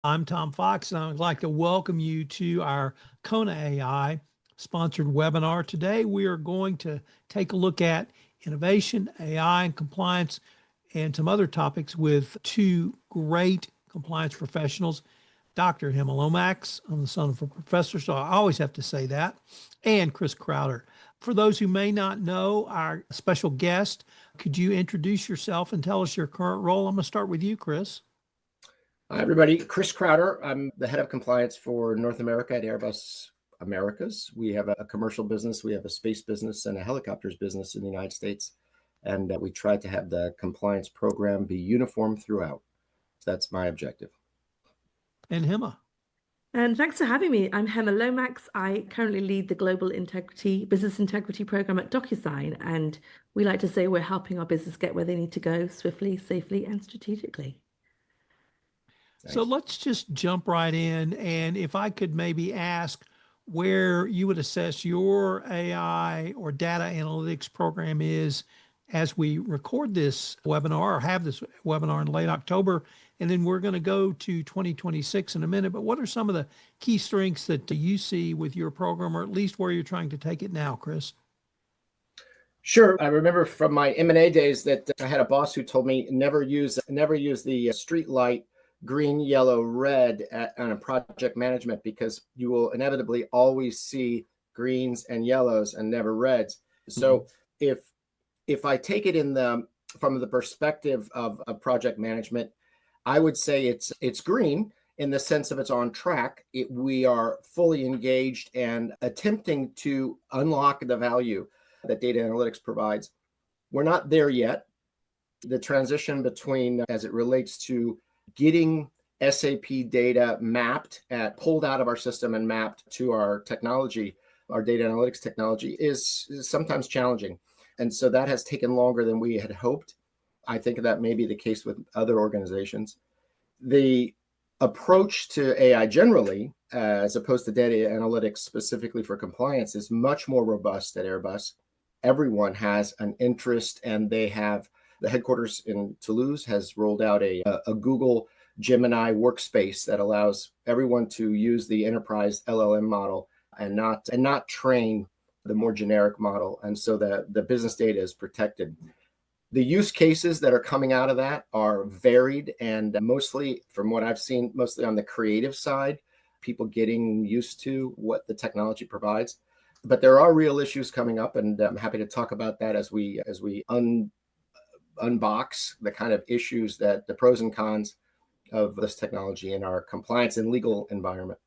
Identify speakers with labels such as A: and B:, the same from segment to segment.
A: I'm Tom Fox, and I'd like to welcome you to our Kona AI sponsored webinar. Today, we are going to take a look at innovation, AI, and compliance, and some other topics with two great compliance professionals, Dr. Hemma. I'm the son of a professor, so I always have to say that, and Chris Crowder. For those who may not know our special guest, could you introduce yourself and tell us your current role? I'm going to start with you, Chris.
B: Hi, everybody. Chris Crowder. I'm the head of compliance for North America at Airbus Americas. We have a commercial business, we have a space business, and a helicopters business in the United States. And we try to have the compliance program be uniform throughout. So that's my objective.
A: And Hemma.
C: And thanks for having me. I'm Hemma Lomax. I currently lead the Global Integrity Business Integrity Program at DocuSign. And we like to say we're helping our business get where they need to go swiftly, safely, and strategically.
A: Nice. So let's just jump right in. And if I could maybe ask where you would assess your AI or data analytics program is as we record this webinar or have this webinar in late October, and then we're going to go to 2026 in a minute. But what are some of the key strengths that you see with your program, or at least where you're trying to take it now, Chris?
B: Sure. I remember from my M&A days that I had a boss who told me never use the street light green, yellow, red on a project management, because you will inevitably always see greens and yellows and never reds. So if I take it from the perspective of project management, I would say it's green in the sense of it's on track. We are fully engaged and attempting to unlock the value that data analytics provides. We're not there yet. The transition between, as it relates to getting SAP data pulled out of our system and mapped to our technology, our data analytics technology, is sometimes challenging. And so that has taken longer than we had hoped. I think that may be the case with other organizations. The approach to AI generally, as opposed to data analytics specifically for compliance, is much more robust at Airbus. Everyone has an interest, and they have the headquarters in Toulouse has rolled out a Google Gemini workspace that allows everyone to use the enterprise LLM model and not train the more generic model. And so the business data is protected. The use cases that are coming out of that are varied, and mostly, from what I've seen, mostly on the creative side, people getting used to what the technology provides. But there are real issues coming up, and I'm happy to talk about that as we unbox the kind of issues, that the pros and cons of this technology in our compliance and legal environment.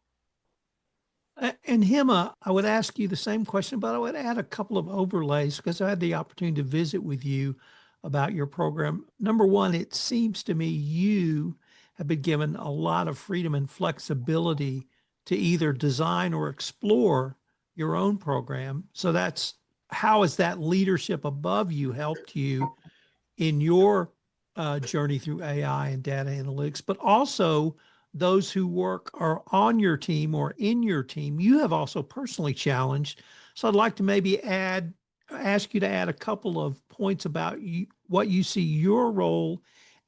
A: And Hemma, I would ask you the same question, but I would add a couple of overlays because I had the opportunity to visit with you about your program. Number one, it seems to me you have been given a lot of freedom and flexibility to either design or explore your own program. So how has that leadership above you helped you in your journey through AI and data analytics, but also those who work are on your team or in your team, you have also personally challenged. So I'd like to maybe ask you to add a couple of points about what you see your role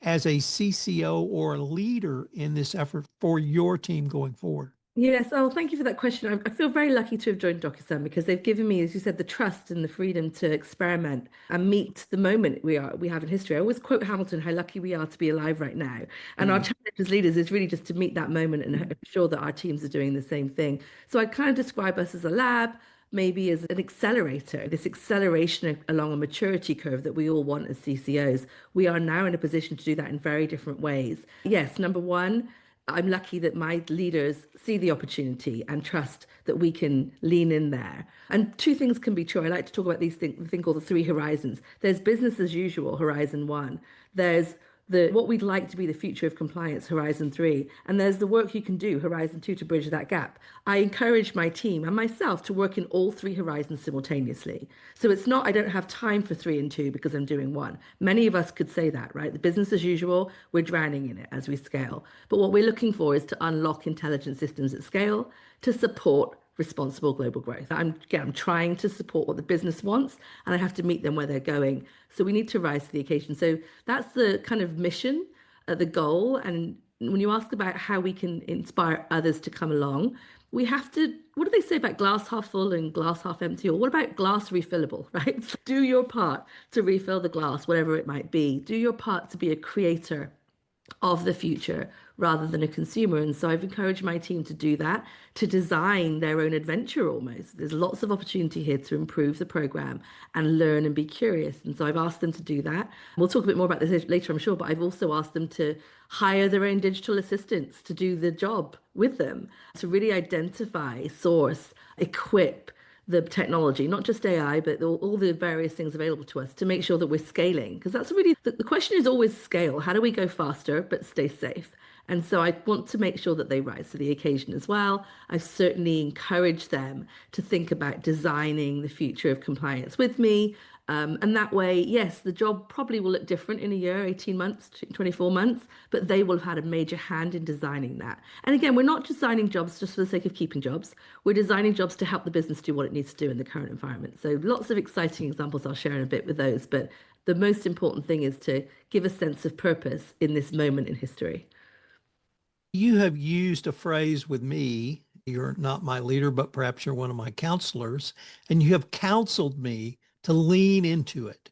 A: as a CCO or a leader in this effort for your team going forward.
C: Yes. Oh, thank you for that question. I feel very lucky to have joined DocuSign because they've given me, as you said, the trust and the freedom to experiment and meet the moment we have in history. I always quote Hamilton, how lucky we are to be alive right now. And our challenge as leaders is really just to meet that moment and ensure that our teams are doing the same thing. So I kind of describe us as a lab, maybe as an accelerator, this acceleration along a maturity curve that we all want as CCOs. We are now in a position to do that in very different ways. Yes, number one, I'm lucky that my leaders see the opportunity and trust that we can lean in there. And two things can be true. I like to talk about these things, the thing called the three horizons. There's business as usual, horizon one. There's what we'd like to be the future of compliance, horizon three. And there's the work you can do, horizon two, to bridge that gap. I encourage my team and myself to work in all three horizons simultaneously. So it's not, I don't have time for 3 and 2 because I'm doing one. Many of us could say that, right? The business as usual, we're drowning in it as we scale. But what we're looking for is to unlock intelligent systems at scale to support responsible global growth. I'm trying to support what the business wants, and I have to meet them where they're going. So we need to rise to the occasion. So that's the kind of mission, the goal, and when you ask about how we can inspire others to come along, we have to, what do they say about glass half full and glass half empty? Or what about glass refillable, right? Do your part to refill the glass, whatever it might be. Do your part to be a creator of the future rather than a consumer. And so I've encouraged my team to do that, to design their own adventure almost. There's lots of opportunity here to improve the program and learn and be curious. And so I've asked them to do that. We'll talk a bit more about this later, I'm sure, but I've also asked them to hire their own digital assistants to do the job with them, to really identify, source, equip the technology, not just AI, but all the various things available to us to make sure that we're scaling. Because that's really the question is always scale. How do we go faster but stay safe? And so I want to make sure that they rise to the occasion as well. I've certainly encouraged them to think about designing the future of compliance with me. And that way, yes, the job probably will look different in a year, 18 months, 24 months, but they will have had a major hand in designing that. And again, we're not designing jobs just for the sake of keeping jobs. We're designing jobs to help the business do what it needs to do in the current environment. So lots of exciting examples I'll share in a bit with those. But the most important thing is to give a sense of purpose in this moment in history.
A: You have used a phrase with me. You're not my leader, but perhaps you're one of my counselors, and you have counseled me to lean into it,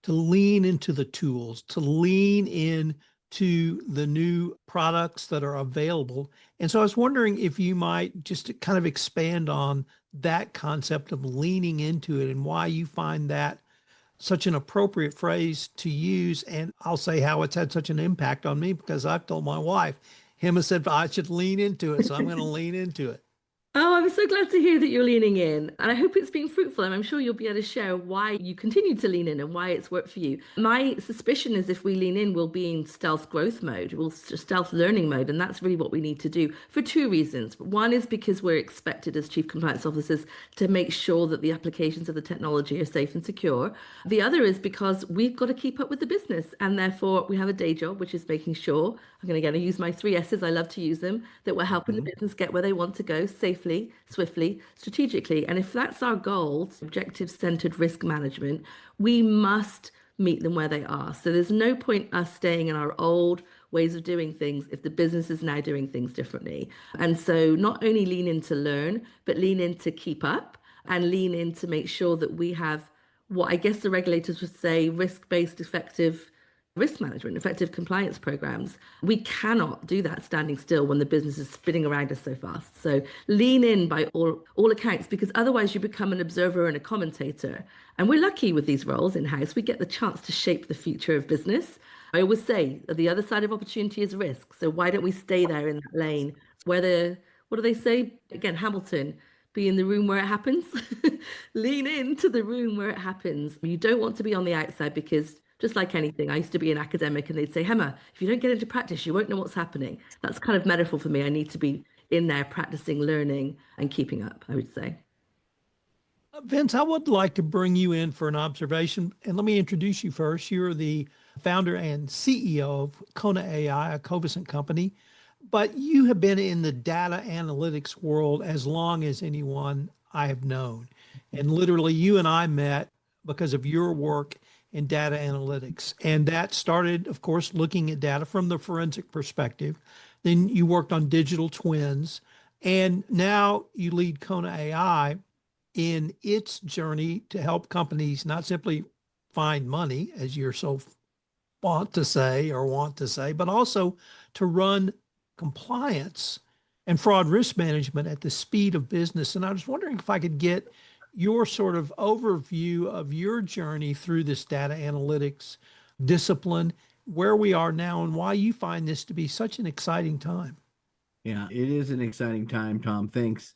A: to lean into the tools, to lean into the new products that are available. And so I was wondering if you might just kind of expand on that concept of leaning into it and why you find that such an appropriate phrase to use. And I'll say how it's had such an impact on me because I've told my wife, Hemma said I should lean into it. So I'm going to lean into it.
C: Oh, I'm so glad to hear that you're leaning in. And I hope it's been fruitful. And I'm sure you'll be able to share why you continue to lean in and why it's worked for you. My suspicion is if we lean in, we'll be in stealth growth mode, we'll stealth learning mode. And that's really what we need to do for two reasons. One is because we're expected as chief compliance officers to make sure that the applications of the technology are safe and secure. The other is because we've got to keep up with the business. And therefore, we have a day job, which is making sure, I'm going to use my three S's, I love to use them, that we're helping the business get where they want to go safely, swiftly, strategically. And if that's our goal, objective-centered risk management, we must meet them where they are. So there's no point us staying in our old ways of doing things if the business is now doing things differently. And so not only lean in to learn, but lean in to keep up and lean in to make sure that we have what I guess the regulators would say risk-based effective risk management, effective compliance programs. We cannot do that standing still when the business is spinning around us so fast. So lean in by all accounts, because otherwise you become an observer and a commentator. And we're lucky with these roles in-house. We get the chance to shape the future of business. I always say the other side of opportunity is risk. So why don't we stay there in that lane where what do they say? Again, Hamilton, be in the room where it happens. Lean into the room where it happens. You don't want to be on the outside because just like anything, I used to be an academic and they'd say, Hemma, if you don't get into practice, you won't know what's happening. That's kind of metaphor for me. I need to be in there practicing, learning, and keeping up, I would say.
A: Vince, I would like to bring you in for an observation. And let me introduce you first. You're the founder and CEO of Kona AI, a Covisint company. But you have been in the data analytics world as long as anyone I have known. And literally, you and I met because of your work in data analytics. And that started, of course, looking at data from the forensic perspective. Then you worked on digital twins. And now you lead Kona AI in its journey to help companies not simply find money, as you're so want to say, but also to run compliance and fraud risk management at the speed of business. And I was wondering if I could get your sort of overview of your journey through this data analytics discipline, where we are now, and why you find this to be such an exciting time.
D: Yeah, it is an exciting time, Tom. Thanks.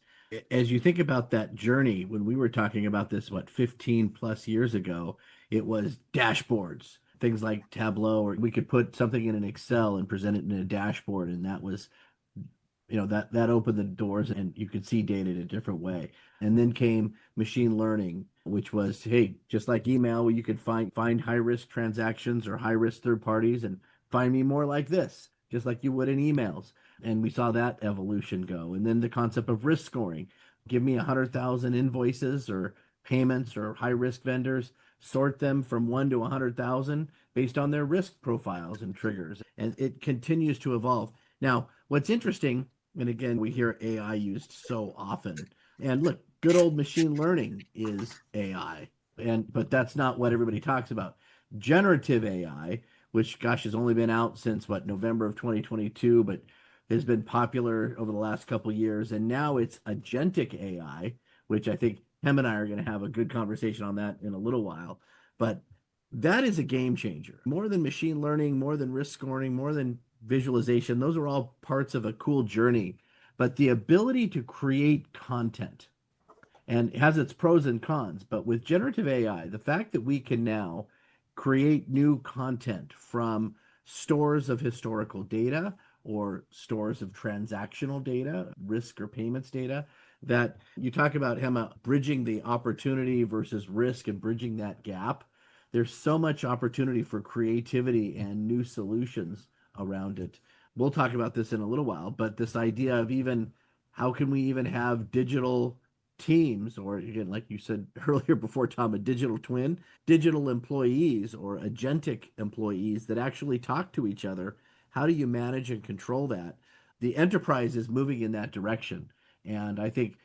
D: As you think about that journey, when we were talking about this, 15 plus years ago, it was dashboards, things like Tableau, or we could put something in an Excel and present it in a dashboard. And that was, that opened the doors and you could see data in a different way. And then came machine learning, which was, hey, just like email, where you could find high risk transactions or high risk third parties and find me more like this, just like you would in emails. And we saw that evolution go. And then the concept of risk scoring. Give me 100,000 invoices or payments or high risk vendors, sort them from 1 to 100,000 based on their risk profiles and triggers. And it continues to evolve. Now, what's interesting, and again, we hear AI used so often, and look, good old machine learning is AI, but that's not what everybody talks about. Generative AI, which gosh has only been out since what, November of 2022, but has been popular over the last couple of years, and now it's agentic AI, which I think Hem and I are going to have a good conversation on that in a little while. But that is a game changer. More than machine learning, more than risk scoring, more than visualization, those are all parts of a cool journey. But the ability to create content, and it has its pros and cons, but with generative AI, the fact that we can now create new content from stores of historical data or stores of transactional data, risk or payments data, that you talk about, Hemma, bridging the opportunity versus risk and bridging that gap. There's so much opportunity for creativity and new solutions around it. We'll talk about this in a little while, but this idea of even how can we even have digital teams, or again, like you said earlier before, Tom, a digital twin, digital employees or agentic employees that actually talk to each other. How do you manage and control that? The enterprise is moving in that direction. And I think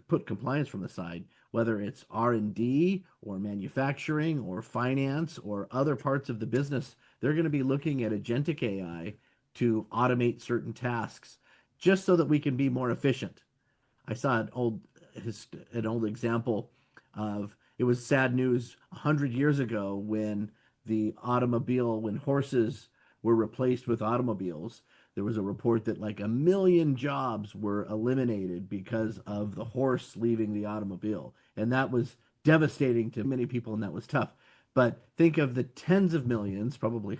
D: put compliance from the side, whether it's R&D or manufacturing or finance or other parts of the business, they're going to be looking at agentic AI to automate certain tasks just so that we can be more efficient. I saw an old example of, it was sad news 100 years ago when when horses were replaced with automobiles. There was a report that like 1 million jobs were eliminated because of the horse leaving the automobile. And that was devastating to many people, and that was tough. But think of the tens of millions, probably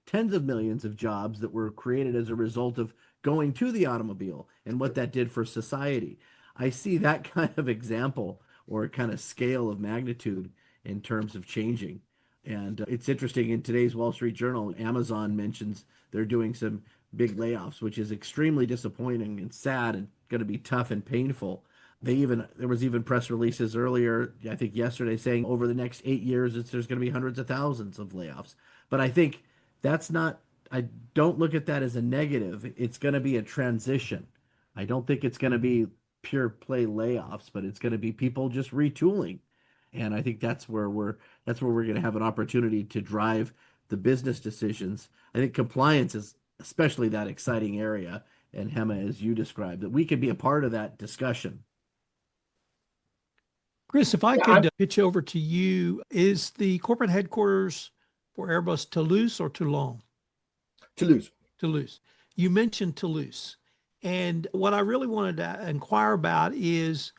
D: tens of millions of jobs that were created as a result of going to the automobile and what that did for society. I see that kind of example or kind of scale of magnitude in terms of changing. And it's interesting, in today's Wall Street Journal, Amazon mentions they're doing some big layoffs, which is extremely disappointing and sad and going to be tough and painful. There was even press releases earlier, I think yesterday, saying over the next 8 years, there's going to be hundreds of thousands of layoffs. But I think that's not, I don't look at that as a negative. It's going to be a transition. I don't think it's going to be pure play layoffs, but it's going to be people just retooling. And I think that's where we're going to have an opportunity to drive the business decisions. I think compliance is especially that exciting area, and Hemma, as you described, that we can be a part of that discussion.
A: Chris, if I
B: Yeah,
A: could pitch over to you, is the corporate headquarters for Airbus Toulouse or Toulon?
B: Toulouse.
A: Toulouse. You mentioned Toulouse. And what I really wanted to inquire about is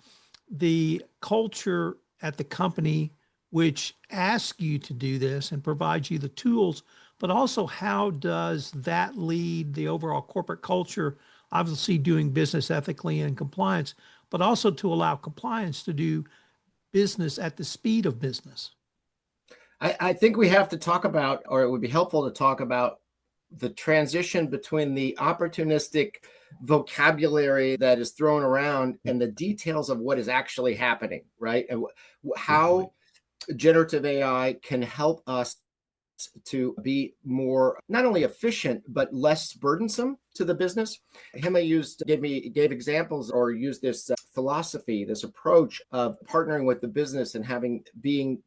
A: the culture at the company which asks you to do this and provides you the tools, but also how does that lead the overall corporate culture, obviously doing business ethically and compliance, but also to allow compliance to do business at the speed of business?
B: I think we have to talk about, or it would be helpful to talk about the transition between the opportunistic vocabulary that is thrown around and the details of what is actually happening, right? And how generative AI can help us to be more not only efficient but less burdensome to the business. Hemma gave examples or used this philosophy, this approach of partnering with the business and being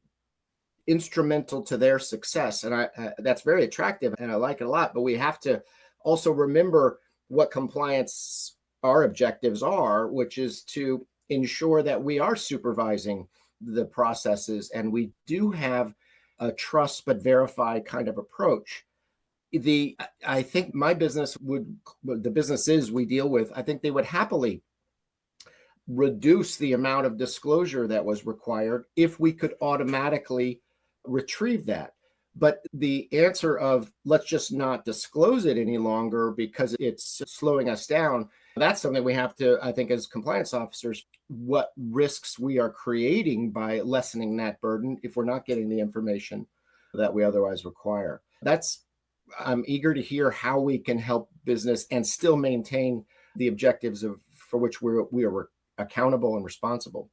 B: instrumental to their success, and that's very attractive and I like it a lot. But we have to also remember what compliance our objectives are, which is to ensure that we are supervising the processes and we do have a trust but verify kind of approach. I think the businesses we deal with, I think they would happily reduce the amount of disclosure that was required if we could automatically retrieve that. But the answer of let's just not disclose it any longer because it's slowing us down, that's something we have to, I think, as compliance officers, what risks we are creating by lessening that burden if we're not getting the information that we otherwise require. I'm eager to hear how we can help business and still maintain the objectives for which we are accountable and responsible.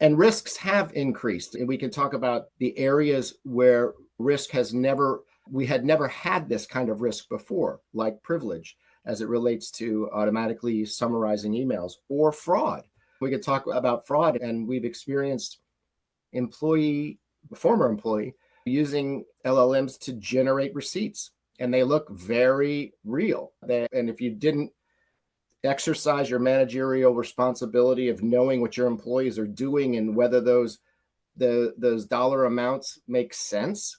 B: And risks have increased. And we can talk about the areas where we had never had this kind of risk before, like privilege. as it relates to automatically summarizing emails or fraud. We could talk about fraud, and we've experienced former employee using LLMs to generate receipts, and they look very real. And if you didn't exercise your managerial responsibility of knowing what your employees are doing and whether those dollar amounts make sense,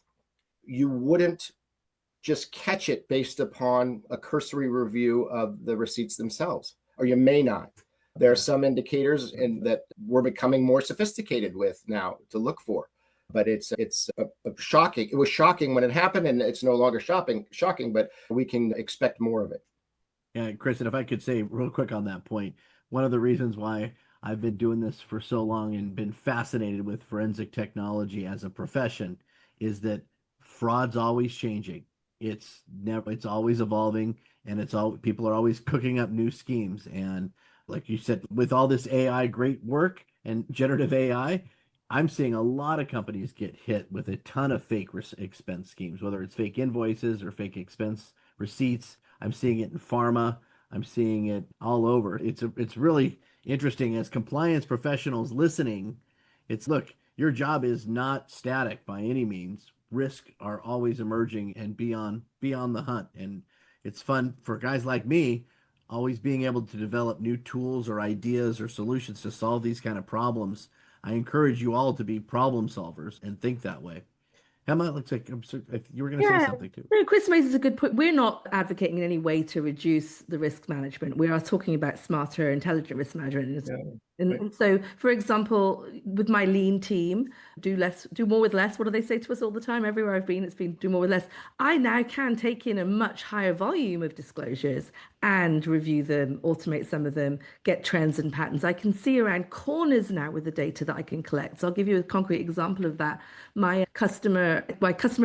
B: you wouldn't just catch it based upon a cursory review of the receipts themselves, or you may not. There are some indicators that we're becoming more sophisticated with now to look for, but it's shocking. It was shocking when it happened, and it's no longer shocking, but we can expect more of it.
D: Yeah, Chris, and if I could say real quick on that point, one of the reasons why I've been doing this for so long and been fascinated with forensic technology as a profession is that fraud's always changing. It's always evolving, and people are always cooking up new schemes. And like you said, with all this AI great work and generative AI, I'm seeing a lot of companies get hit with a ton of fake expense schemes, whether it's fake invoices or fake expense receipts. I'm seeing it in pharma. I'm seeing it all over. It's really interesting as compliance professionals listening. Look, your job is not static by any means. Risks are always emerging and beyond the hunt. And it's fun for guys like me, always being able to develop new tools or ideas or solutions to solve these kind of problems. I encourage you all to be problem solvers and think that way. Emma, it looks like you were going to say something too.
C: No, Chris raises a good point. We're not advocating in any way to reduce the risk management. We are talking about smarter, intelligent risk management. And so, for example, with my lean team, do more with less. What do they say to us all the time? Everywhere I've been, it's been do more with less. I now can take in a much higher volume of disclosures and review them, automate some of them, get trends and patterns. I can see around corners now with the data that I can collect. So I'll give you a concrete example of that. My customer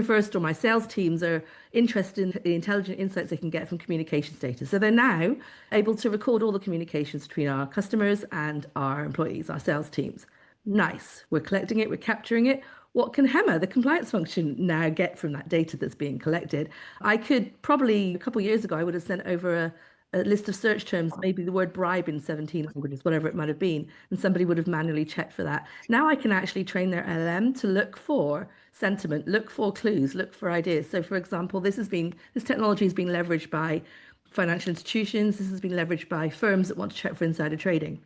C: first or my sales teams are interested in the intelligent insights they can get from communications data. So they're now able to record all the communications between our customers and our employees, our sales teams. Nice. We're collecting it, we're capturing it. What can Hemma, the compliance function, now get from that data that's being collected? I could probably, a couple of years ago, I would have sent over a list of search terms, maybe the word bribe in 17 languages, whatever it might have been, and somebody would have manually checked for that. Now I can actually train their LLM to look for sentiment, look for clues, look for ideas. So, for example, this technology has been leveraged by financial institutions. This has been leveraged by firms that want to check for insider trading.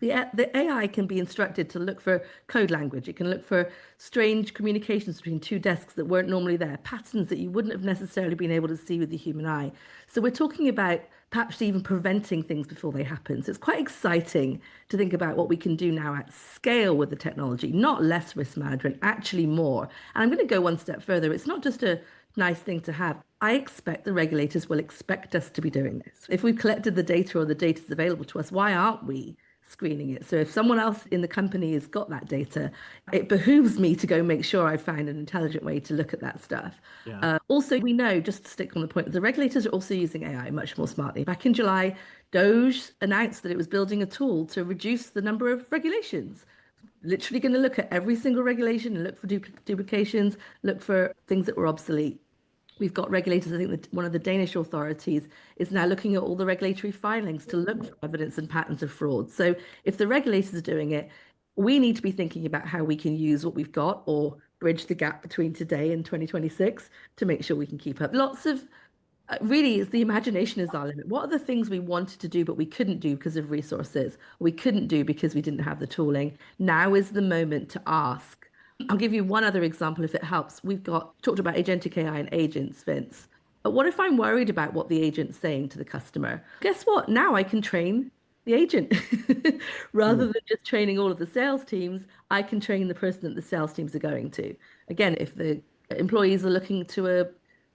C: The AI can be instructed to look for code language. It can look for strange communications between two desks that weren't normally there, patterns that you wouldn't have necessarily been able to see with the human eye. So we're talking about perhaps even preventing things before they happen. So it's quite exciting to think about what we can do now at scale with the technology, not less risk management, actually more. And I'm going to go one step further. It's not just a nice thing to have. I expect the regulators will expect us to be doing this. If we've collected the data or the data is available to us, why aren't we screening it? So if someone else in the company has got that data, it behooves me to go make sure I find an intelligent way to look at that stuff.
D: Yeah.
C: Also, we know, just to stick on the point, the regulators are also using AI much more smartly. Back in July, DOJ announced that it was building a tool to reduce the number of regulations. Literally going to look at every single regulation and look for duplications, look for things that were obsolete. We've got regulators. I think that one of the Danish authorities is now looking at all the regulatory filings to look for evidence and patterns of fraud. So if the regulators are doing it, we need to be thinking about how we can use what we've got or bridge the gap between today and 2026 to make sure we can keep up. Lots of really, the imagination is our limit. What are the things we wanted to do but we couldn't do because of resources? We couldn't do because we didn't have the tooling. Now is the moment to ask. I'll give you one other example if it helps. We've talked about agentic AI and agents, Vince. But what if I'm worried about what the agent's saying to the customer? Guess what? Now I can train the agent. Rather than just training all of the sales teams, I can train the person that the sales teams are going to. Again, if the employees are looking to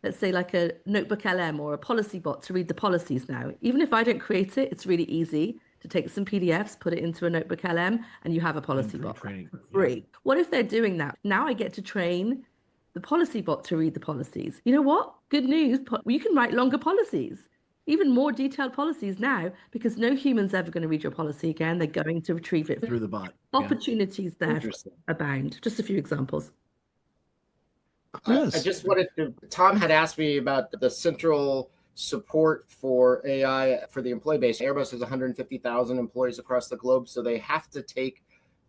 C: let's say like a notebook LM or a policy bot to read the policies now, even if I don't create it, it's really easy to take some PDFs, put it into a notebook LM, and you have a policy bot. Free. Yeah. What if they're doing that? Now I get to train the policy bot to read the policies. You know what? Good news. You can write longer policies, even more detailed policies now, because no human's ever going to read your policy again. They're going to retrieve it
D: through the bot.
C: Opportunities there abound. Just a few examples.
B: I just wanted to, Tom had asked me about the central support for AI for the employee base. Airbus has 150,000 employees across the globe, so they have to take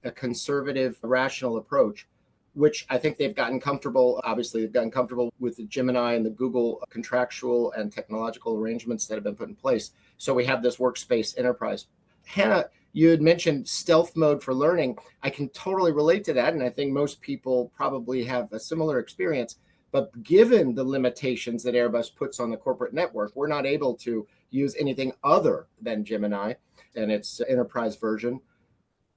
B: a conservative, rational approach, which I think they've gotten comfortable. Obviously, they've gotten comfortable with the Gemini and the Google contractual and technological arrangements that have been put in place. So we have this workspace enterprise. Hannah, you had mentioned stealth mode for learning. I can totally relate to that, and I think most people probably have a similar experience. But given the limitations that Airbus puts on the corporate network, we're not able to use anything other than Gemini and its enterprise version.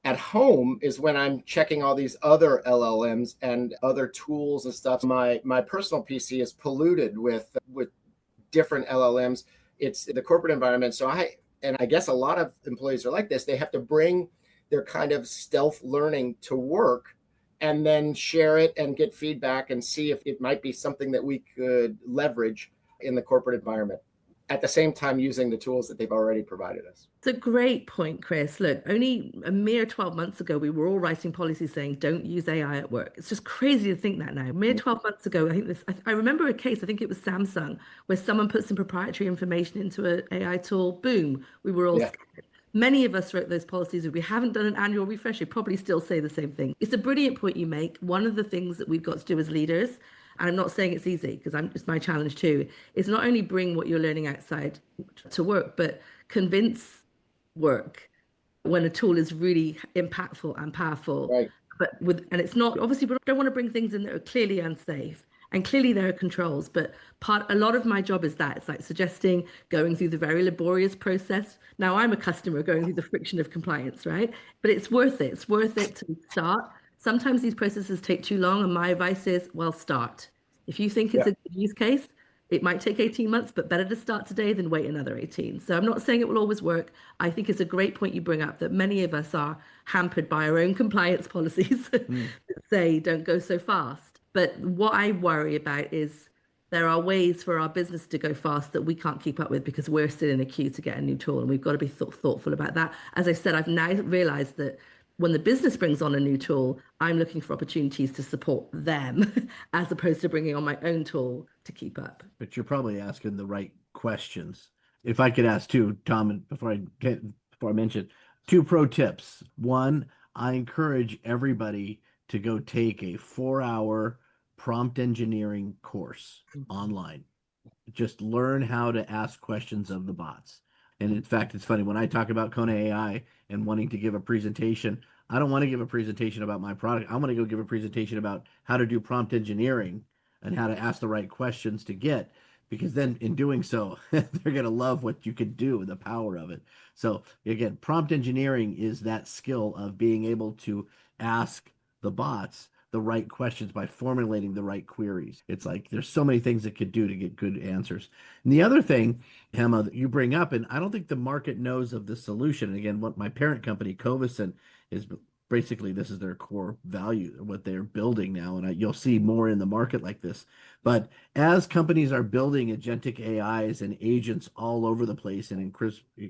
B: At home is when I'm checking all these other LLMs and other tools and stuff. My personal PC is polluted with different LLMs. It's the corporate environment. So I guess a lot of employees are like this. They have to bring their kind of stealth learning to work and then share it and get feedback and see if it might be something that we could leverage in the corporate environment, at the same time using the tools that they've already provided us.
C: It's a great point, Chris. Look, only a mere 12 months ago, we were all writing policies saying, don't use AI at work. It's just crazy to think that now. Mere 12 months ago, I remember a case, I think it was Samsung, where someone put some proprietary information into an AI tool. Boom, we were all scared. Many of us wrote those policies. If we haven't done an annual refresh, you probably still say the same thing. It's a brilliant point you make. One of the things that we've got to do as leaders, and I'm not saying it's easy because it's my challenge too, is not only bring what you're learning outside to work, but convince work when a tool is really impactful and powerful.
B: Right.
C: And it's not, obviously, we don't want to bring things in that are clearly unsafe. And clearly there are controls, but a lot of my job is that. It's like suggesting going through the very laborious process. Now I'm a customer going through the friction of compliance, right? But it's worth it. It's worth it to start. Sometimes these processes take too long, and my advice is, well, start. If you think it's a good use case, it might take 18 months, but better to start today than wait another 18. So I'm not saying it will always work. I think it's a great point you bring up that many of us are hampered by our own compliance policies that say don't go so fast. But what I worry about is there are ways for our business to go fast that we can't keep up with because we're still in a queue to get a new tool. And we've got to be thoughtful about that. As I said, I've now realized that when the business brings on a new tool, I'm looking for opportunities to support them as opposed to bringing on my own tool to keep up.
D: But you're probably asking the right questions. If I could ask too, Tom, before I mention, 2 pro tips. One, I encourage everybody to go take a 4-hour prompt engineering course online. Just learn how to ask questions of the bots. And in fact, it's funny when I talk about Kona AI and wanting to give a presentation, I don't want to give a presentation about my product. I want to go give a presentation about how to do prompt engineering and how to ask the right questions to get, because then in doing so, they're going to love what you can do and the power of it. So again, prompt engineering is that skill of being able to ask the bots the right questions by formulating the right queries. It's like there's so many things it could do to get good answers. And the other thing, Hemma, that you bring up, and I don't think the market knows of the solution. And again, what my parent company, Covison, is basically this is their core value, what they're building now. And you'll see more in the market like this. But as companies are building agentic AIs and agents all over the place and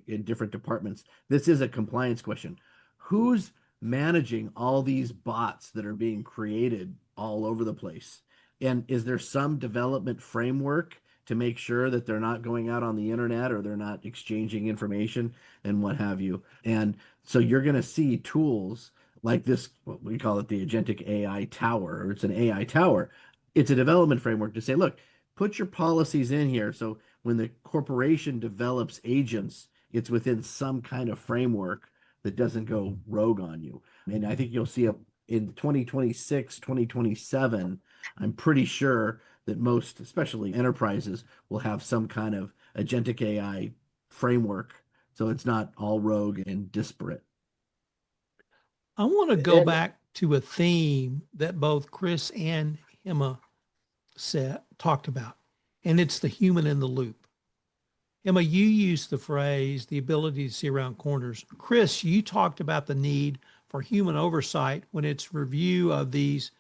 D: in different departments, this is a compliance question. Who's managing all these bots that are being created all over the place? And is there some development framework to make sure that they're not going out on the internet or they're not exchanging information and what have you? And so you're going to see tools like this, what we call it the agentic AI tower, or it's an AI tower. It's a development framework to say, look, put your policies in here. So when the corporation develops agents, it's within some kind of framework that doesn't go rogue on you. And I think you'll see in 2026, 2027, I'm pretty sure that most, especially enterprises, will have some kind of agentic AI framework. So it's not all rogue and disparate.
A: I want to go back to a theme that both Chris and Hemma talked about, and it's the human in the loop. Hemma, you used the phrase, the ability to see around corners. Chris, you talked about the need for human oversight when it's review of these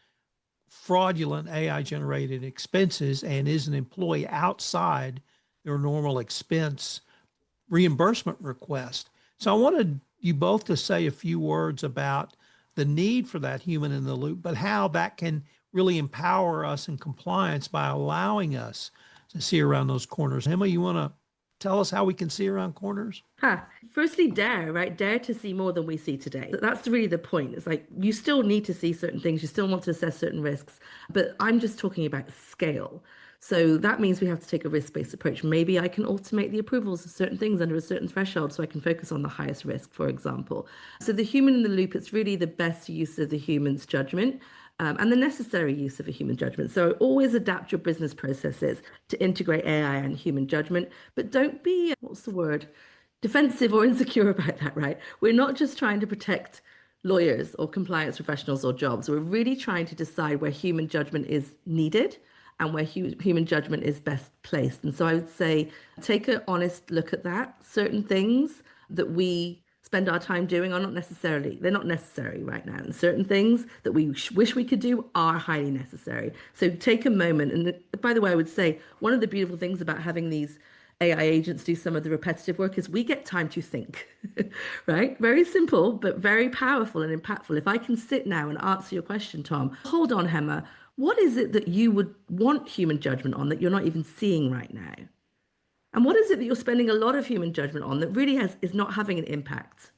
A: fraudulent AI-generated expenses and is an employee outside their normal expense reimbursement request. So I wanted you both to say a few words about the need for that human in the loop, but how that can really empower us in compliance by allowing us to see around those corners. Hemma, you want to tell us how we can see around corners?
C: Firstly, dare, right? Dare to see more than we see today. That's really the point. It's like you still need to see certain things, you still want to assess certain risks, but I'm just talking about scale. So that means we have to take a risk-based approach. Maybe I can automate the approvals of certain things under a certain threshold so I can focus on the highest risk, for example. So the human in the loop, it's really the best use of the human's judgment. And the necessary use of a human judgment. So always adapt your business processes to integrate AI and human judgment, but don't be, what's the word? Defensive or insecure about that, right? We're not just trying to protect lawyers or compliance professionals or jobs. We're really trying to decide where human judgment is needed and where human judgment is best placed. And so I would say take an honest look at that. Certain things that we spend our time doing are they're not necessary right now. And certain things that we wish we could do are highly necessary. So take a moment. And by the way, I would say one of the beautiful things about having these AI agents do some of the repetitive work is we get time to think, right? Very simple, but very powerful and impactful. If I can sit now and answer your question, Tom, hold on, Hemma, what is it that you would want human judgment on that you're not even seeing right now? And what is it that you're spending a lot of human judgment on that really is not having an impact?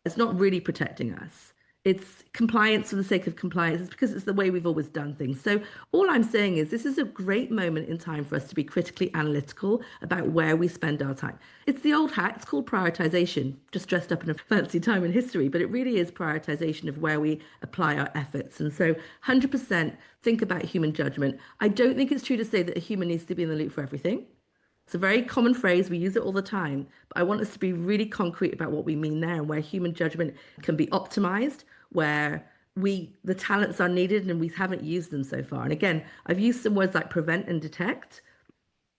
C: It's not really protecting us. It's compliance for the sake of compliance. It's because it's the way we've always done things. So all I'm saying is this is a great moment in time for us to be critically analytical about where we spend our time. It's the old hack. It's called prioritization, just dressed up in a fancy time in history, but it really is prioritization of where we apply our efforts. And so 100% think about human judgment. I don't think it's true to say that a human needs to be in the loop for everything. It's a very common phrase. We use it all the time. But I want us to be really concrete about what we mean there and where human judgment can be optimized, where the talents are needed and we haven't used them so far. And again, I've used some words like prevent and detect.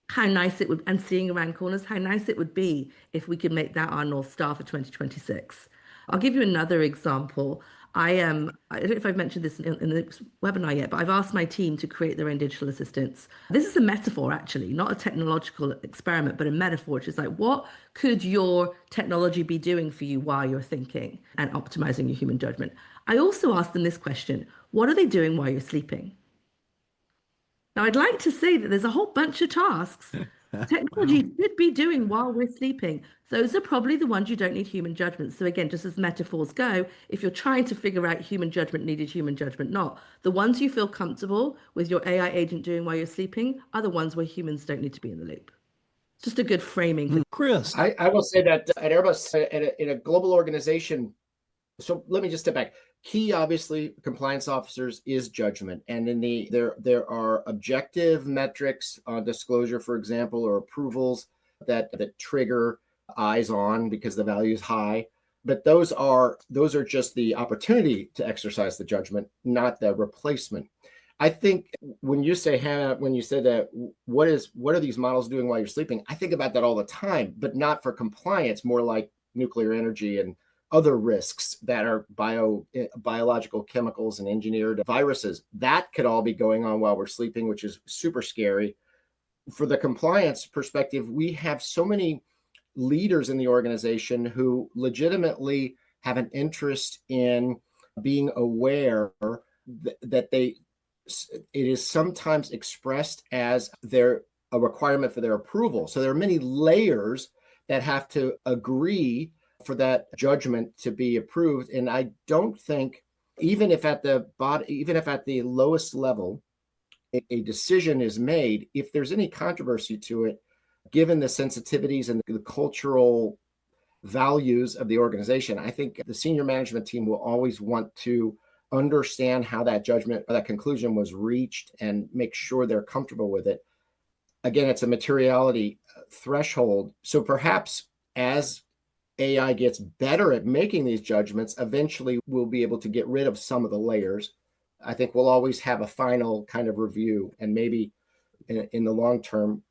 C: How nice it would, and seeing around corners, how nice it would be if we could make that our North Star for 2026. I'll give you another example. I don't know if I've mentioned this in the webinar yet, but I've asked my team to create their own digital assistants. This is a metaphor, actually, not a technological experiment, but a metaphor, which is like, what could your technology be doing for you while you're thinking and optimizing your human judgment? I also asked them this question: what are they doing while you're sleeping? Now, I'd like to say that there's a whole bunch of tasks technology should be doing while we're sleeping. Those are probably the ones you don't need human judgment. So again, just as metaphors go, if you're trying to figure out human judgment needed, human judgment not, the ones you feel comfortable with your AI agent doing while you're sleeping are the ones where humans don't need to be in the loop. Just a good framing.
A: Chris.
B: I will say that at Airbus, in a global organization, so let me just step back. Key, obviously, compliance officers is judgment, and there are objective metrics on disclosure, for example, or approvals that trigger eyes on because the value is high. But those are just the opportunity to exercise the judgment, not the replacement. I think when you say, Hannah, when you said that, what are these models doing while you're sleeping? I think about that all the time, but not for compliance, more like nuclear energy and other risks that are biological chemicals and engineered viruses. That could all be going on while we're sleeping, which is super scary. For the compliance perspective, we have so many leaders in the organization who legitimately have an interest in being aware that it is sometimes expressed as a requirement for their approval. So there are many layers that have to agree for that judgment to be approved. And I don't think, even if at the lowest level, a decision is made, if there's any controversy to it, given the sensitivities and the cultural values of the organization, I think the senior management team will always want to understand how that judgment or that conclusion was reached and make sure they're comfortable with it. Again, it's a materiality threshold. So perhaps as AI gets better at making these judgments, eventually we'll be able to get rid of some of the layers. I think we'll always have a final kind of review, and maybe in the long term,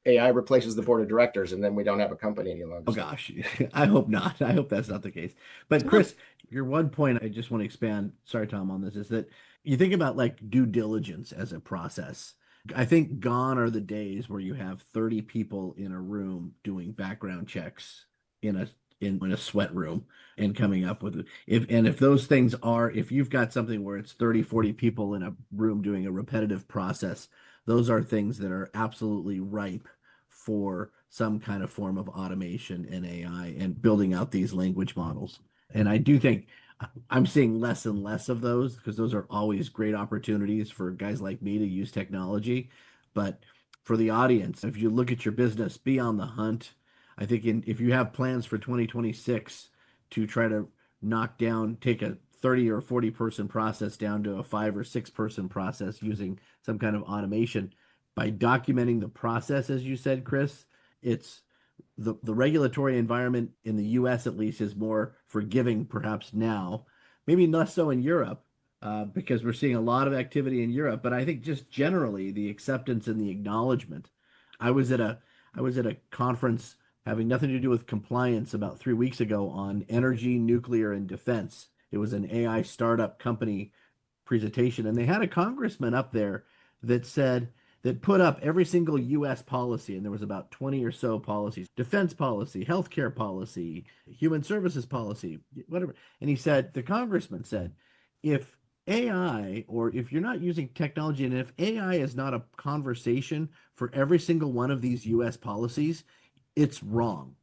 B: AI replaces the board of directors and then we don't have a company any longer.
D: Oh gosh, I hope not. I hope that's not the case. But Chris, your one point I just want to expand, sorry Tom, on this, is that you think about like due diligence as a process. I think gone are the days where you have 30 people in a room doing background checks in a sweat room and coming up with if you've got something where it's 30, 40 people in a room doing a repetitive process, those are things that are absolutely ripe for some kind of form of automation and AI and building out these language models. And I do think I'm seeing less and less of those because those are always great opportunities for guys like me to use technology. But for the audience, if you look at your business, be on the hunt. I think if you have plans for 2026 to try to knock down, take a 30 or 40 person process down to a 5 or 6 person process using some kind of automation, by documenting the process, as you said, Chris, it's the regulatory environment in the US at least is more forgiving perhaps now, maybe less so in Europe, because we're seeing a lot of activity in Europe. But I think just generally the acceptance and the acknowledgement. I was at a conference having nothing to do with compliance about 3 weeks ago on energy, nuclear, and defense. It was an AI startup company presentation, and they had a congressman up there that said that put up every single US policy, and there was about 20 or so policies, defense policy, healthcare policy, human services policy, whatever. And he said, the congressman said, if AI, or if you're not using technology, and if AI is not a conversation for every single one of these US policies, it's wrong.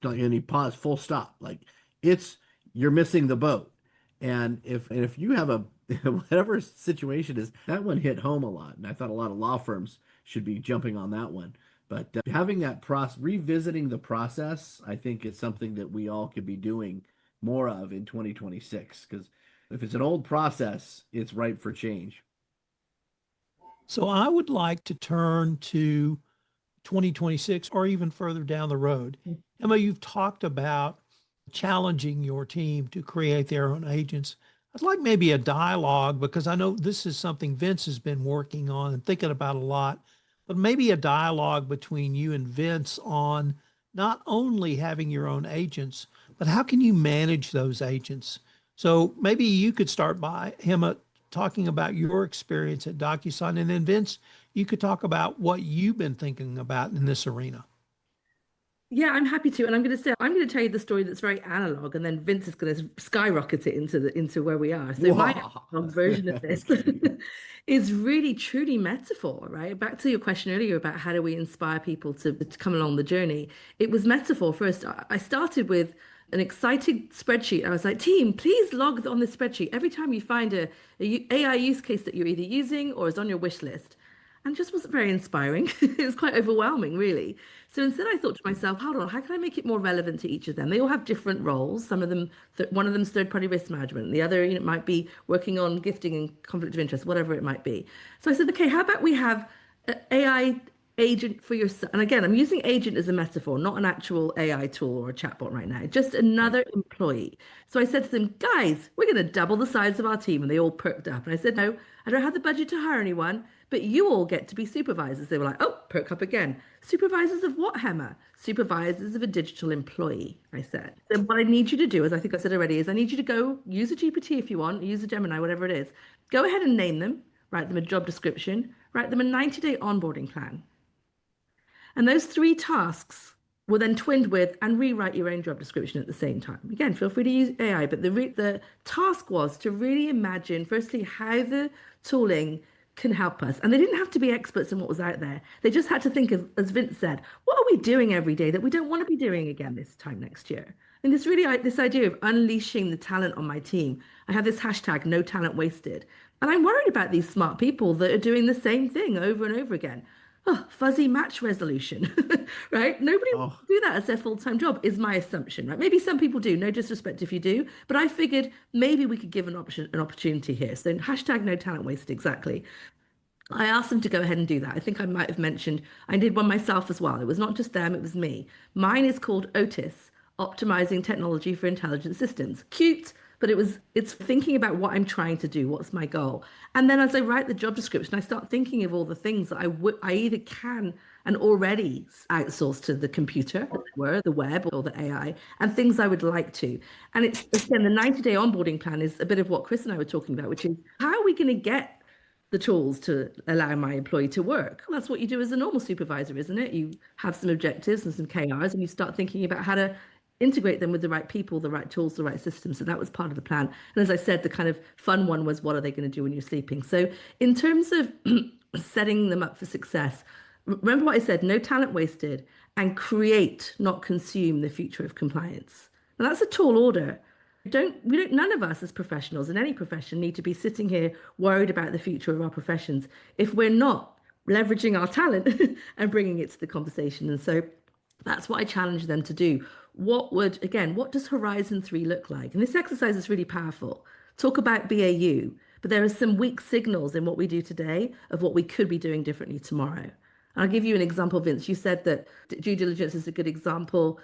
D: And he paused, full stop. Like, it's, you're missing the boat. And if you have a whatever situation is, that one hit home a lot. And I thought a lot of law firms should be jumping on that one. But having that process, revisiting the process, I think it's something that we all could be doing more of in 2026. Because if it's an old process, it's ripe for change.
A: So I would like to turn to 2026 or even further down the road. Emma, you've talked about challenging your team to create their own agents. I'd like maybe a dialogue because I know this is something Vince has been working on and thinking about a lot, but maybe a dialogue between you and Vince on not only having your own agents, but how can you manage those agents? So maybe you could start by Hemma talking about your experience at DocuSign, and then Vince, you could talk about what you've been thinking about in this arena.
C: Yeah, I'm happy to. And I'm going to tell you the story that's very analog, and then Vince is going to skyrocket it into where we are. So my analog version of this is really truly metaphor, right? Back to your question earlier about how do we inspire people to come along the journey. It was metaphor first. I started with an excited spreadsheet. I was like, team, please log on this spreadsheet every time you find a AI use case that you're either using or is on your wish list. And just wasn't very inspiring. It was quite overwhelming, really. So instead, I thought to myself, hold on, how can I make it more relevant to each of them? They all have different roles. Some of them, one of them is third-party risk management. The other, might be working on gifting and conflict of interest, whatever it might be. So I said, okay, how about we have an AI agent for yourself? And again, I'm using agent as a metaphor, not an actual AI tool or a chatbot right now, just another employee. So I said to them, guys, we're going to double the size of our team. And they all perked up. And I said, no, I don't have the budget to hire anyone, but you all get to be supervisors. They were like, oh, perk up again. Supervisors of what, Hemma? Supervisors of a digital employee, I said. So what I need you to do, as I think I said already, is I need you to go use a GPT if you want, use a Gemini, whatever it is. Go ahead and name them, write them a job description, write them a 90-day onboarding plan. And those 3 tasks were then twinned with and rewrite your own job description at the same time. Again, feel free to use AI, but the task was to really imagine, firstly, how the tooling can help us. And they didn't have to be experts in what was out there. They just had to think of, as Vince said, what are we doing every day that we don't want to be doing again this time next year? And this idea of unleashing the talent on my team. I have this hashtag, no talent wasted. And I'm worried about these smart people that are doing the same thing over and over again. Oh, fuzzy match resolution, right? Nobody wants to do that as their full-time job, is my assumption, right? Maybe some people do, no disrespect if you do, but I figured maybe we could give an opportunity here. So hashtag no talent wasted, exactly. I asked them to go ahead and do that. I think I might have mentioned I did one myself as well. It was not just them, it was me. Mine is called Otis, Optimizing Technology for Intelligent Systems. Cute, but it's thinking about what I'm trying to do, what's my goal. And then as I write the job description, I start thinking of all the things that I either can and already outsource to the computer, as it were, the web or the AI, and things I would like to. And it's, again, the 90-day onboarding plan is a bit of what Chris and I were talking about, which is how are we going to get the tools to allow my employee to work? Well, that's what you do as a normal supervisor, isn't it? You have some objectives and some KRs, and you start thinking about how to integrate them with the right people, the right tools, the right systems. So that was part of the plan. And as I said, the kind of fun one was, what are they going to do when you're sleeping? So in terms of setting them up for success. Remember what I said, no talent wasted, and create, not consume the future of compliance. And that's a tall order. None of us as professionals in any profession need to be sitting here worried about the future of our professions if we're not leveraging our talent and bringing it to the conversation. And so that's what I challenge them to do. What does Horizon 3 look like? And this exercise is really powerful. Talk about BAU, but there are some weak signals in what we do today of what we could be doing differently tomorrow. I'll give you an example, Vince. You said that due diligence is a good example.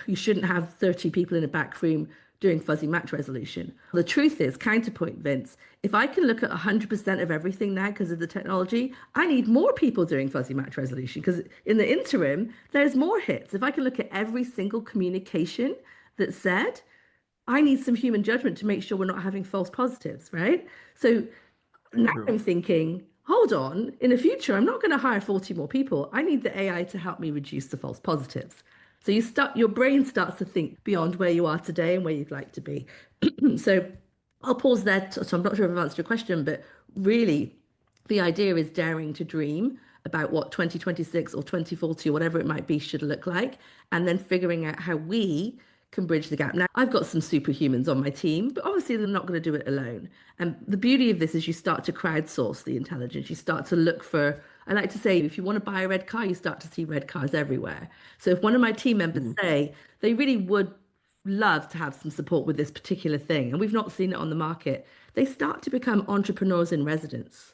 C: You shouldn't have 30 people in a back room doing fuzzy match resolution. The truth is, counterpoint, Vince, if I can look at 100% of everything now because of the technology, I need more people doing fuzzy match resolution because in the interim, there's more hits. If I can look at every single communication that's said, I need some human judgment to make sure we're not having false positives, right? So now I'm thinking, hold on, in the future, I'm not going to hire 40 more people. I need the AI to help me reduce the false positives. So your brain starts to think beyond where you are today and where you'd like to be. So I'll pause there. So I'm not sure if I've answered your question, but really the idea is daring to dream about what 2026 or 2040 or whatever it might be should look like, and then figuring out how we can bridge the gap. Now, I've got some superhumans on my team, but obviously they're not going to do it alone. And the beauty of this is you start to crowdsource the intelligence. You start to look for, I like to say, if you want to buy a red car, you start to see red cars everywhere. So if one of my team members say they really would love to have some support with this particular thing, and we've not seen it on the market, they start to become entrepreneurs in residence.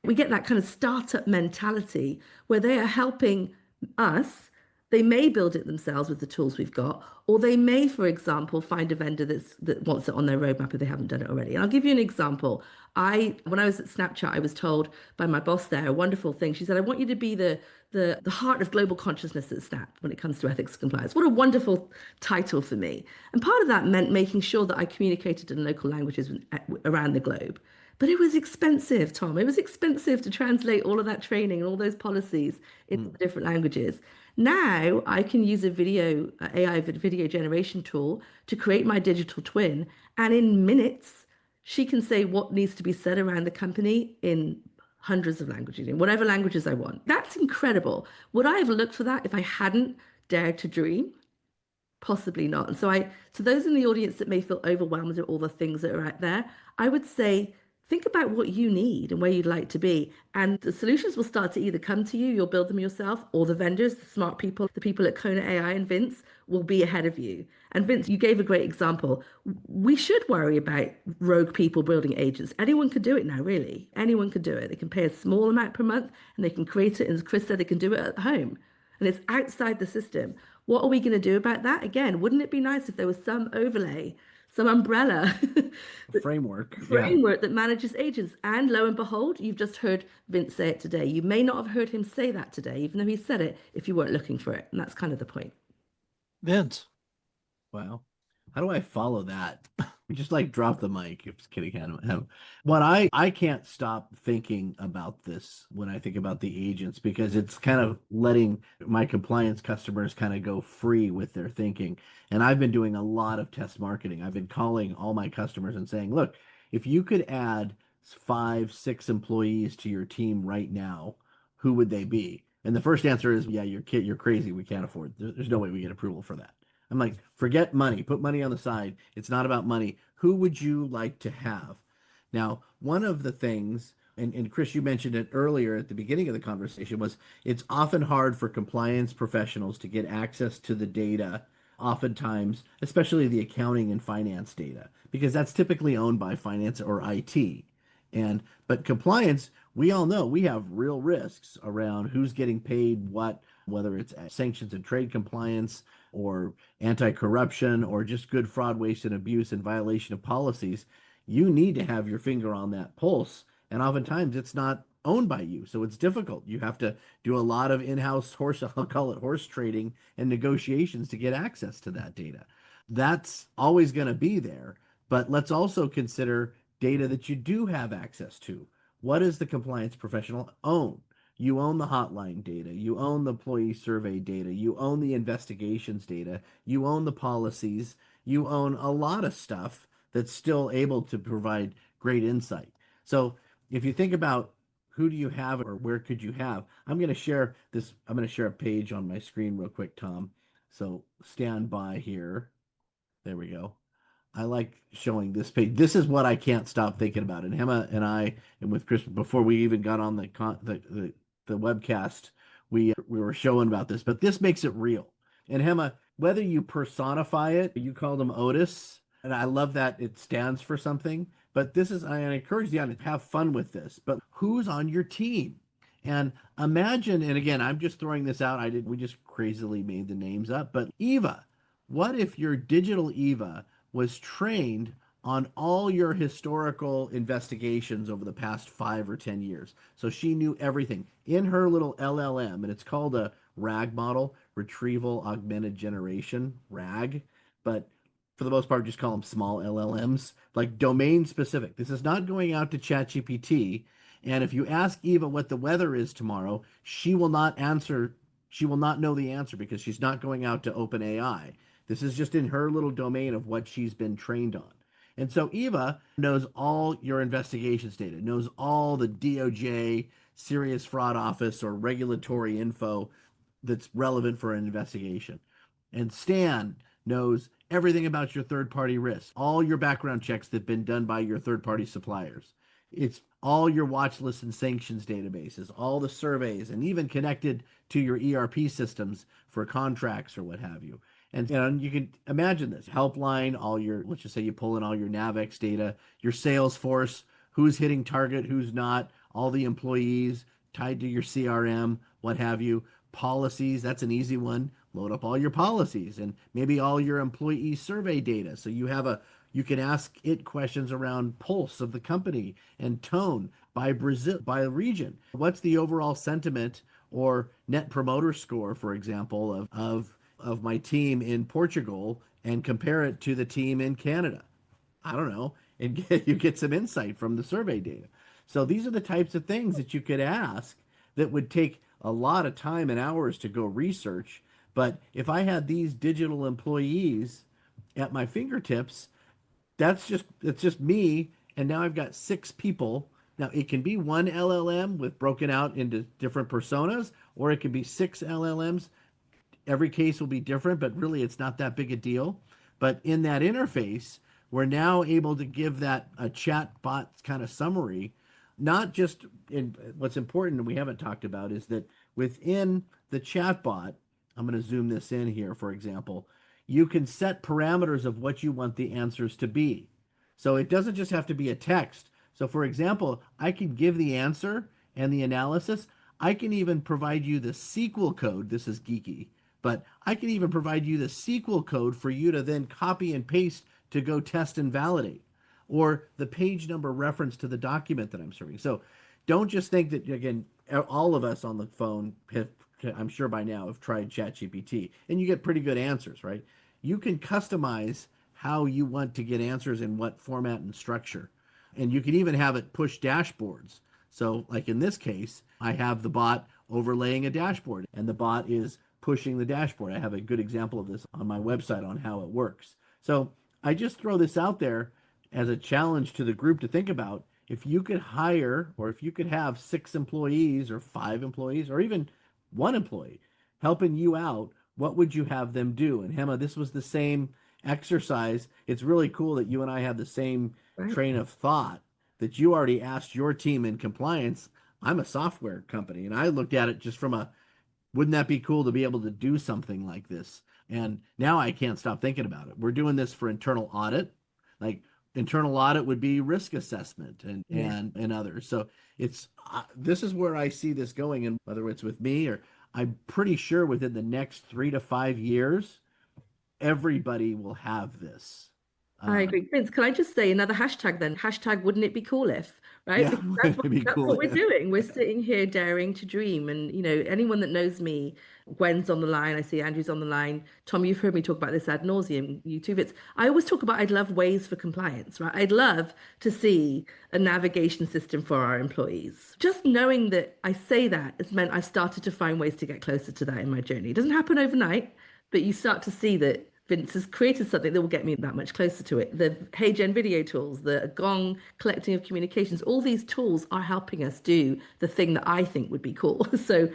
C: We get that kind of startup mentality where they are helping us. They may build it themselves with the tools we've got, or they may, for example, find a vendor that wants it on their roadmap if they haven't done it already. And I'll give you an example. When I was at Snapchat, I was told by my boss there a wonderful thing. She said, "I want you to be the heart of global consciousness at Snap when it comes to ethics and compliance." What a wonderful title for me. And part of that meant making sure that I communicated in local languages around the globe. But it was expensive, Tom. It was expensive to translate all of that training and all those policies into different languages. Now I can use AI video generation tool to create my digital twin. And in minutes, she can say what needs to be said around the company in hundreds of languages, in whatever languages I want. That's incredible. Would I have looked for that if I hadn't dared to dream? Possibly not. And to those in the audience that may feel overwhelmed at all the things that are out there, I would say, think about what you need and where you'd like to be. And the solutions will start to either come to you, you'll build them yourself, or the vendors, the smart people, the people at Kona AI and Vince will be ahead of you. And Vince, you gave a great example. We should worry about rogue people building agents. Anyone can do it now, really. Anyone can do it. They can pay a small amount per month and they can create it. And as Chris said, they can do it at home. And it's outside the system. What are we going to do about that? Again, wouldn't it be nice if there was some overlay, some umbrella
D: framework
C: that manages agents? And lo and behold, you've just heard Vince say it today. You may not have heard him say that today, even though he said it, if you weren't looking for it. And that's kind of the point.
A: Vince.
D: Wow. How do I follow that? Just like drop the mic. Just kidding. What I can't stop thinking about this when I think about the agents, because it's kind of letting my compliance customers kind of go free with their thinking. And I've been doing a lot of test marketing. I've been calling all my customers and saying, look, if you could add 5, 6 employees to your team right now, who would they be? And the first answer is, yeah, you're crazy. We can't afford. There's no way we get approval for that. I'm like, forget money, put money on the side. It's not about money. Who would you like to have? Now, one of the things, and Chris, you mentioned it earlier at the beginning of the conversation, was it's often hard for compliance professionals to get access to the data, oftentimes, especially the accounting and finance data, because that's typically owned by finance or IT. But compliance, we all know we have real risks around who's getting paid what, whether it's sanctions and trade compliance or anti-corruption or just good fraud, waste, and abuse and violation of policies. You need to have your finger on that pulse. And oftentimes it's not owned by you. So it's difficult. You have to do a lot of in-house I'll call it horse trading and negotiations to get access to that data. That's always going to be there. But let's also consider data that you do have access to. What does the compliance professional own? You own the hotline data. You own the employee survey data. You own the investigations data. You own the policies. You own a lot of stuff that's still able to provide great insight. So if you think about who do you have or where could you have? I'm going to share this. I'm going to share a page on my screen real quick, Tom. So stand by here. There we go. I like showing this page. This is what I can't stop thinking about. And Hemma and I, and with Chris, before we even got on the webcast, we were showing about this. But this makes it real. And Hemma, whether you personify it, you called him Otis, and I love that it stands for something. But this is, I encourage you to have fun with this. But who's on your team? And imagine, and again, I'm just throwing this out. We just crazily made the names up. But Eva, what if your digital Eva was trained on all your historical investigations over the past 5 or 10 years? So she knew everything in her little LLM, and it's called a RAG model, Retrieval Augmented Generation, RAG. But for the most part, just call them small LLMs, like domain specific. This is not going out to ChatGPT. And if you ask Eva what the weather is tomorrow, she will not answer. She will not know the answer because she's not going out to OpenAI. This is just in her little domain of what she's been trained on. And so Eva knows all your investigations data, knows all the DOJ, Serious Fraud Office, or regulatory info that's relevant for an investigation. And Stan knows everything about your third party risks, all your background checks that have been done by your third party suppliers. It's all your watch lists and sanctions databases, all the surveys, and even connected to your ERP systems for contracts or what have you. And you can imagine this helpline, all your, let's just say you pull in all your Navex data, your Salesforce, who's hitting target, who's not, all the employees tied to your CRM, what have you, policies. That's an easy one. Load up all your policies and maybe all your employee survey data. So you can ask it questions around pulse of the company and tone by Brazil, by region. What's the overall sentiment or net promoter score, for example, of my team in Portugal and compare it to the team in Canada? I don't know. And you get some insight from the survey data. So these are the types of things that you could ask that would take a lot of time and hours to go research. But if I had these digital employees at my fingertips, it's just me. And now I've got 6 people. Now it can be one LLM with broken out into different personas, or it can be 6 LLMs. Every case will be different, but really it's not that big a deal. But in that interface, we're now able to give that a chat bot kind of summary. Not just in what's important, and we haven't talked about, is that within the chat bot, I'm going to zoom this in here, for example, you can set parameters of what you want the answers to be. So it doesn't just have to be a text. So for example, I can give the answer and the analysis. I can even provide you the SQL code. This is geeky, but I can even provide you the SQL code for you to then copy and paste to go test and validate, or the page number reference to the document that I'm serving. So don't just think that, again, all of us on the phone have, I'm sure by now, have tried ChatGPT, and you get pretty good answers, right? You can customize how you want to get answers in what format and structure. And you can even have it push dashboards. So like in this case, I have the bot overlaying a dashboard and the bot is pushing the dashboard. I have a good example of this on my website on how it works. So I just throw this out there as a challenge to the group to think about. If you could hire, or if you could have 6 employees or 5 employees or even 1 employee helping you out, what would you have them do? And Hemma, this was the same exercise. It's really cool that you and I have the same train of thought, that you already asked your team in compliance. I'm a software company, and I looked at it just from a, wouldn't that be cool to be able to do something like this? And now I can't stop thinking about it. We're doing this for internal audit. Like internal audit would be risk assessment and others. So it's this is where I see this going, and whether it's with me or, I'm pretty sure within the next 3 to 5 years, everybody will have this.
C: I agree. Vince, can I just say another hashtag then? Hashtag wouldn't it be cool if, right?
D: Yeah,
C: Because
D: it'd be
C: that's
D: cool
C: what we're
D: if.
C: doing. We're sitting here daring to dream. And, anyone that knows me, Gwen's on the line. I see Andrew's on the line. Tom, you've heard me talk about this ad nauseum. You too, Vince. I always talk about I'd love ways for compliance, right? I'd love to see a navigation system for our employees. Just knowing that I say that has meant I've started to find ways to get closer to that in my journey. It doesn't happen overnight, but you start to see that Vince has created something that will get me that much closer to it. The HeyGen video tools, the Gong collecting of communications, all these tools are helping us do the thing that I think would be cool. So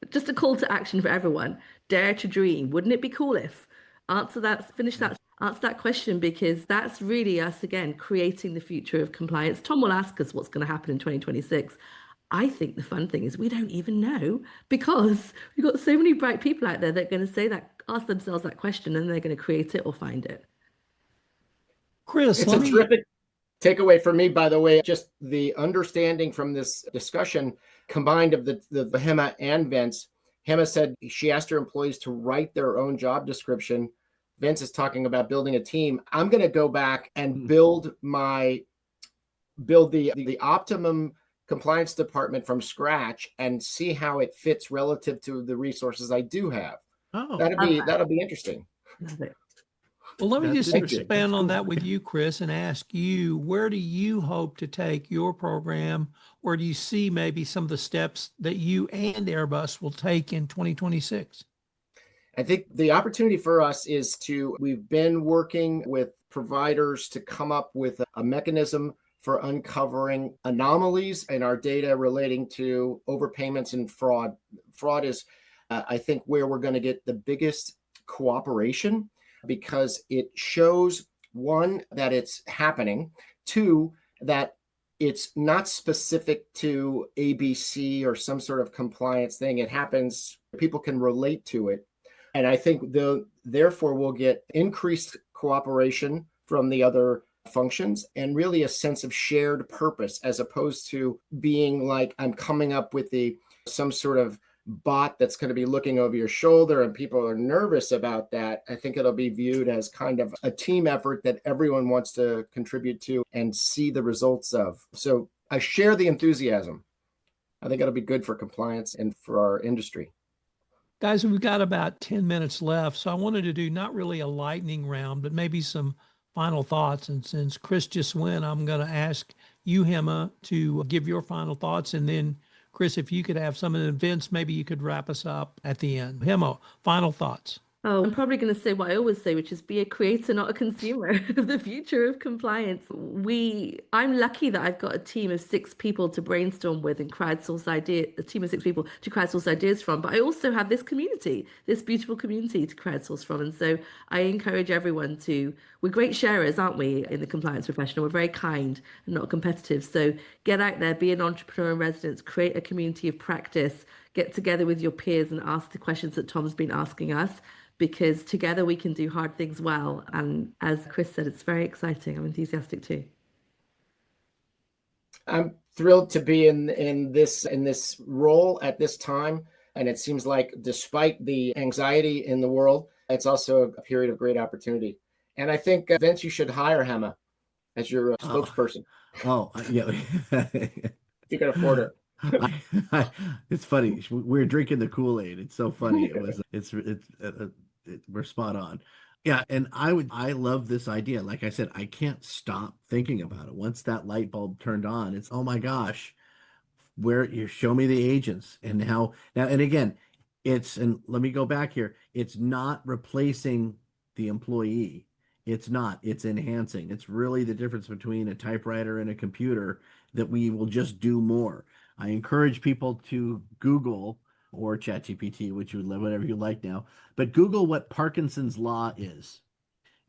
C: just a call to action for everyone. Dare to dream. Wouldn't it be cool if? Answer that question, because that's really us again creating the future of compliance. Tom will ask us what's going to happen in 2026. I think the fun thing is we don't even know, because we've got so many bright people out there that are going to say that, ask themselves that question, and they're going to create it or find it.
A: Chris,
B: It's a terrific takeaway for me, by the way. Just the understanding from this discussion combined of the Hemma and Vince. Hemma said she asked her employees to write their own job description. Vince is talking about building a team. I'm going to go back and build the optimum compliance department from scratch and see how it fits relative to the resources I do have.
D: Oh,
B: that'll be interesting.
C: Love it.
A: Well, let me
D: That's
A: just
D: interesting.
A: expand
D: That's
A: on
D: cool.
A: that with you, Chris, and ask you, where do you hope to take your program? Where do you see maybe some of the steps that you and Airbus will take in 2026?
B: I think the opportunity for us is we've been working with providers to come up with a mechanism for uncovering anomalies in our data relating to overpayments and fraud. Fraud is, I think, where we're going to get the biggest cooperation, because it shows, one, that it's happening, two, that it's not specific to ABC or some sort of compliance thing. It happens, people can relate to it. And I think therefore we'll get increased cooperation from the other functions and really a sense of shared purpose, as opposed to being like, I'm coming up with some sort of bot that's going to be looking over your shoulder and people are nervous about that. I think it'll be viewed as kind of a team effort that everyone wants to contribute to and see the results of. So I share the enthusiasm. I think it'll be good for compliance and for our industry.
A: Guys, we've got about 10 minutes left, so I wanted to do not really a lightning round, but maybe some final thoughts. And since Chris just went, I'm going to ask you, Hemma, to give your final thoughts. And then, Chris, if you could have some of the events, maybe you could wrap us up at the end. Hemma, final thoughts.
C: Oh, I'm probably going to say what I always say, which is be a creator, not a consumer of the future of compliance. I'm lucky that I've got a team of 6 people to brainstorm with and crowdsource a team of 6 people to crowdsource ideas from. But I also have this community, this beautiful community to crowdsource from. And so I encourage everyone we're great sharers, aren't we, in the compliance profession? We're very kind and not competitive. So get out there, be an entrepreneur in residence, create a community of practice, get together with your peers and ask the questions that Tom's been asking us, because together we can do hard things well. And as Chris said, it's very exciting. I'm enthusiastic too.
B: I'm thrilled to be in this role at this time. And it seems like, despite the anxiety in the world, it's also a period of great opportunity. And I think, Vince, you should hire Hemma as your spokesperson.
D: Yeah.
B: If you can afford it.
D: It's funny. We're drinking the Kool-Aid. It's so funny. We're spot on. Yeah, and I love this idea. Like I said, I can't stop thinking about it. Once that light bulb turned on, it's, oh my gosh, where you show me the agents and how now, and again, and let me go back here. It's not replacing the employee. It's enhancing. It's really the difference between a typewriter and a computer, that we will just do more. I encourage people to Google or ChatGPT, whatever you like now, but Google what Parkinson's law is.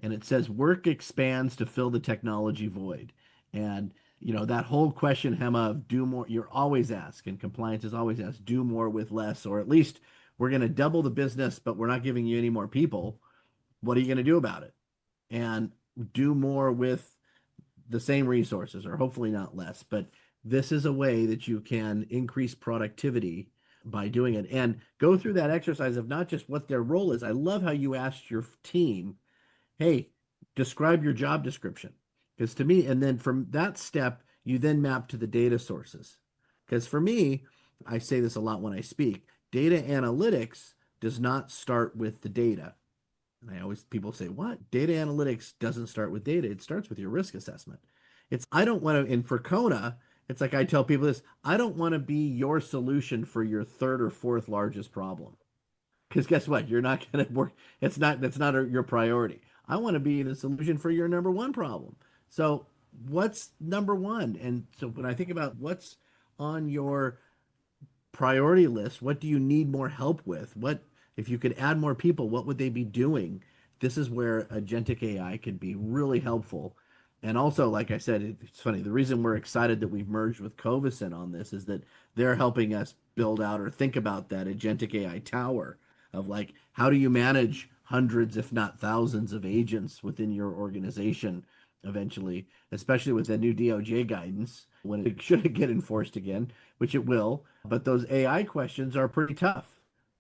D: And it says work expands to fill the technology void. And that whole question, Hemma, of do more, you're always asked, and compliance is always asked, do more with less, or at least we're going to double the business, but we're not giving you any more people. What are you going to do about it? And do more with the same resources, or hopefully not less. But this is a way that you can increase productivity by doing it, and go through that exercise of not just what their role is. I love how you asked your team, hey, describe your job description. Because to me, and then from that step, you then map to the data sources. Because for me, I say this a lot when I speak, data analytics does not start with the data. And people say, what? Data analytics doesn't start with data. It starts with your risk assessment. I don't want to, and for Kona, it's like I tell people this, I don't want to be your solution for your 3rd or 4th largest problem. because guess what? You're not going to work. That's not your priority. I want to be the solution for your number one problem. So what's number one? And so when I think about what's on your priority list, what do you need more help with? What if you could add more people, what would they be doing? This is where agentic AI could be really helpful. And also, like I said, it's funny. The reason we're excited that we've merged with Covisint on this is that they're helping us build out or think about that agentic AI tower of like, how do you manage hundreds, if not thousands, of agents within your organization eventually, especially with the new DOJ guidance when it should get enforced again, which it will. But those AI questions are pretty tough.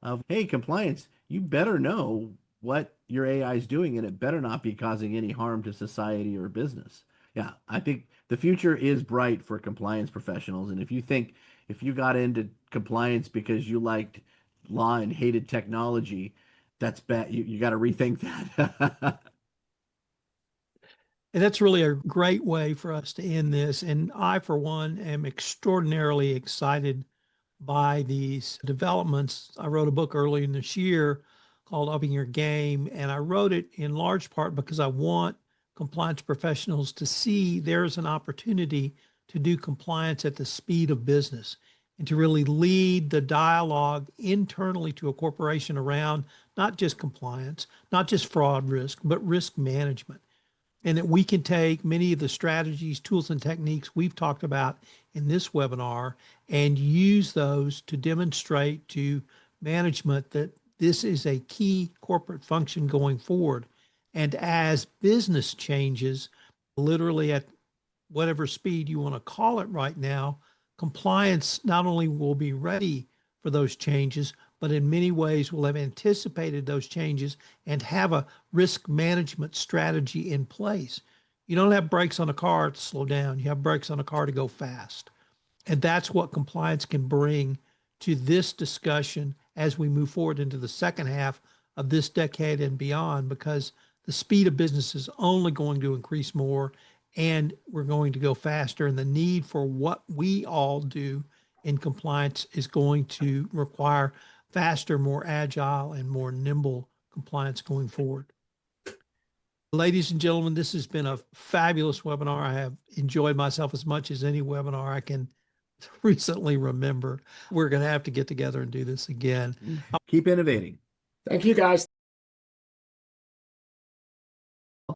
D: Of, hey, compliance, you better know what your AI is doing, and it better not be causing any harm to society or business. Yeah, I think the future is bright for compliance professionals. And if you got into compliance because you liked law and hated technology, that's bad. You got to rethink that.
A: And that's really a great way for us to end this. And I, for one, am extraordinarily excited by these developments. I wrote a book earlier in this year called Upping Your Game, and I wrote it in large part because I want compliance professionals to see there's an opportunity to do compliance at the speed of business and to really lead the dialogue internally to a corporation around not just compliance, not just fraud risk, but risk management, and that we can take many of the strategies, tools, and techniques we've talked about in this webinar and use those to demonstrate to management that this is a key corporate function going forward. And as business changes, literally at whatever speed you want to call it right now, compliance not only will be ready for those changes, but in many ways will have anticipated those changes and have a risk management strategy in place. You don't have brakes on a car to slow down. You have brakes on a car to go fast. And that's what compliance can bring to this discussion as we move forward into the second half of this decade and beyond, because the speed of business is only going to increase more and we're going to go faster. And the need for what we all do in compliance is going to require faster, more agile, and more nimble compliance going forward. Ladies and gentlemen, this has been a fabulous webinar. I have enjoyed myself as much as any webinar I can recently remember. We're going to have to get together and do this again.
D: Keep innovating.
B: Thank you, guys.